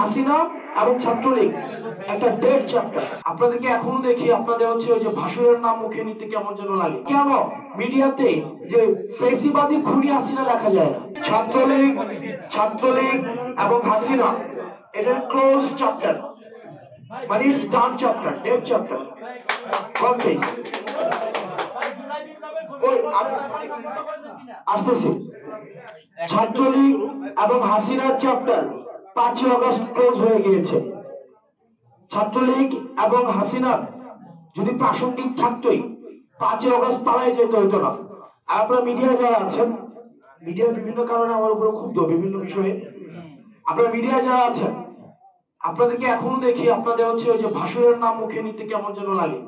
হাসিনা এবং ছাত্রলীগ একটা dead chapter. আপনাদেরকে এখনো দেখি আপনাদের হচ্ছে ওই যে ভাসুরের নাম মুখে নিতে কেমন যেন লাগে। কেন মিডিয়াতে যে ফেসিবাদী খুনি হাসিনা লেখা যায় না? ছাত্রলীগ এবং হাসিনা এটা ক্লোজ চ্যাপ্টার, মানে স্টার্ট চ্যাপ্টার, ডেড চ্যাপ্টার। আসতেছি। ছাত্রলীগ এবং হাসিনার চ্যাপ্টার 5 আগস্ট ক্লোজ হয়ে গিয়েছে। ছাত্রলীগ এবং হাসিনার যদি প্রাসঙ্গিক থাকতোই 5 আগস্ট পালাই যেতে হতো না। আপনারা মিডিয়া যারা আছেন, মিডিয়া বিভিন্ন কারণে আমার উপরে ক্ষুব্ধ বিভিন্ন বিষয়ে। আপনারা মিডিয়া যারা আছেন, আপনাদেরকে এখনো দেখি আপনাদের হচ্ছে ওই যে ভাসুরের নাম মুখে নিতে কেমন যেন লাগে।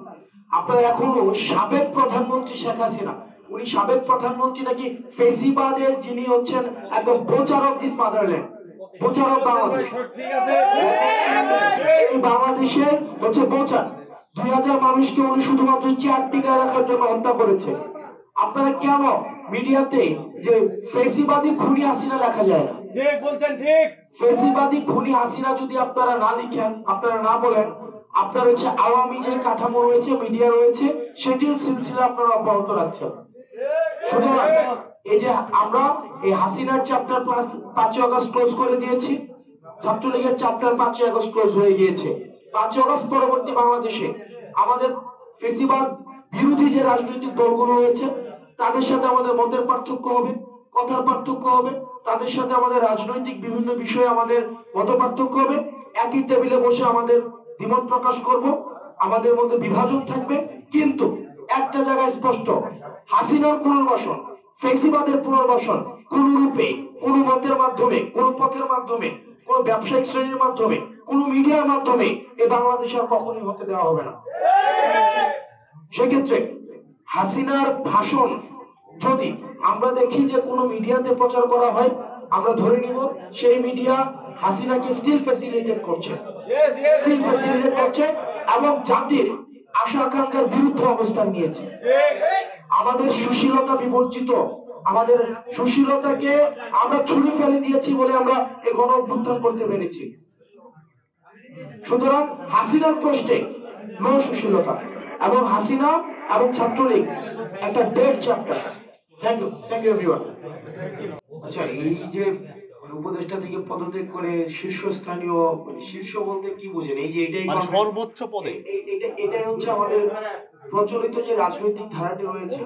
আপনারা এখনো সাবেক প্রধানমন্ত্রী শেখ হাসিনা, উনি সাবেক প্রধানমন্ত্রী নাকি ফেসিবাদের যিনি হচ্ছেন একদম প্রচারক দিস মাদারল্যান্ড, প্রচারক বাংলাদেশ। এই বাংলাদেশে হচ্ছে প্রচার 2000 মানুষকে উনি শুধুমাত্র চেয়ার টিকা রাখার জন্য হত্যা করেছে। আপনারা কেন মিডিয়াতে যে ফেসিবাদী খুনি হাসিনা লেখা যায় না? ঠিক বলছেন, ঠিক। ফেসিবাদী খুনি হাসিনা যদি আপনারা না লিখেন, আপনারা না বলেন, আপনার হচ্ছে আওয়ামী যে কাঠামো রয়েছে, মিডিয়া রয়েছে, সেটির সিলসিলা আপনারা অব্যাহত রাখছেন। সুতরাং এই যে আমরা এই হাসিনার চ্যাপ্টার 5 আগস্ট ক্লোজ করে দিয়েছি, ছাত্রলীগের চ্যাপ্টার 5 আগস্ট ক্লোজ হয়ে গিয়েছে। 5 আগস্ট পরবর্তী বাংলাদেশে আমাদের ফেসিবাদ বিরোধী যে রাজনৈতিক দলগুলো রয়েছে তাদের সাথে আমাদের মতের পার্থক্য হবে, কথার পার্থক্য হবে, তাদের সাথে আমাদের রাজনৈতিক বিভিন্ন বিষয়ে আমাদের মত পার্থক্য হবে। একই টেবিলে বসে আমাদের দ্বিমত প্রকাশ করব, আমাদের মধ্যে বিভাজন থাকবে, কিন্তু একটা জায়গায় স্পষ্ট, হাসিনার পুনর্বাসন, ফেসিবাদের পুনর্বাসন কোন রূপে, কোন মতের মাধ্যমে, কোন পথের মাধ্যমে, কোন ব্যবসায়িক শ্রেণীর মাধ্যমে, কোন মিডিয়ার মাধ্যমে এ বাংলাদেশে আর কখনোই হতে দেওয়া হবে না। সেক্ষেত্রে হাসিনার ভাষণ যদি আমরা দেখি যে কোনো মিডিয়াতে প্রচার করা হয়, আমরা ধরে নিব সেই মিডিয়া হাসিনাকে স্টিল ফ্যাসিলিটেট করছে, এবং জাতির আশা আকাঙ্ক্ষার বিরুদ্ধে অবস্থান নিয়েছে। আমাদের সুশীলতা বিবর্জিত, আমাদের সুশীলতাকে আমরা ছুঁড়ে ফেলে দিয়েছি বলে আমরা এই গণ অভ্যুত্থান করতে পেরেছি। সুতরাং হাসিনার প্রশ্নে নো সুশীলতা, এবং হাসিনা এবং ছাত্রলীগ একটা dead chapter. Thank you everyone. আচ্ছা, এই যে উপদেষ্টা থেকে পদত্যাগ করে শীর্ষস্থানীয়, শীর্ষ বলতে কি বুঝেন? এই যে এটাই সর্বোচ্চ পদে, এটাই হচ্ছে আমাদের প্রচলিত যে রাজনৈতিক ধারাটি রয়েছে,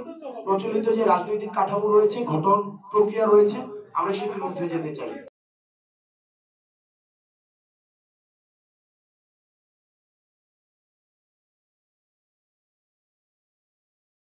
প্রচলিত যে রাজনৈতিক কাঠামো রয়েছে, গঠন প্রক্রিয়া রয়েছে, আমরা সেটির মধ্যে যেতে চাই।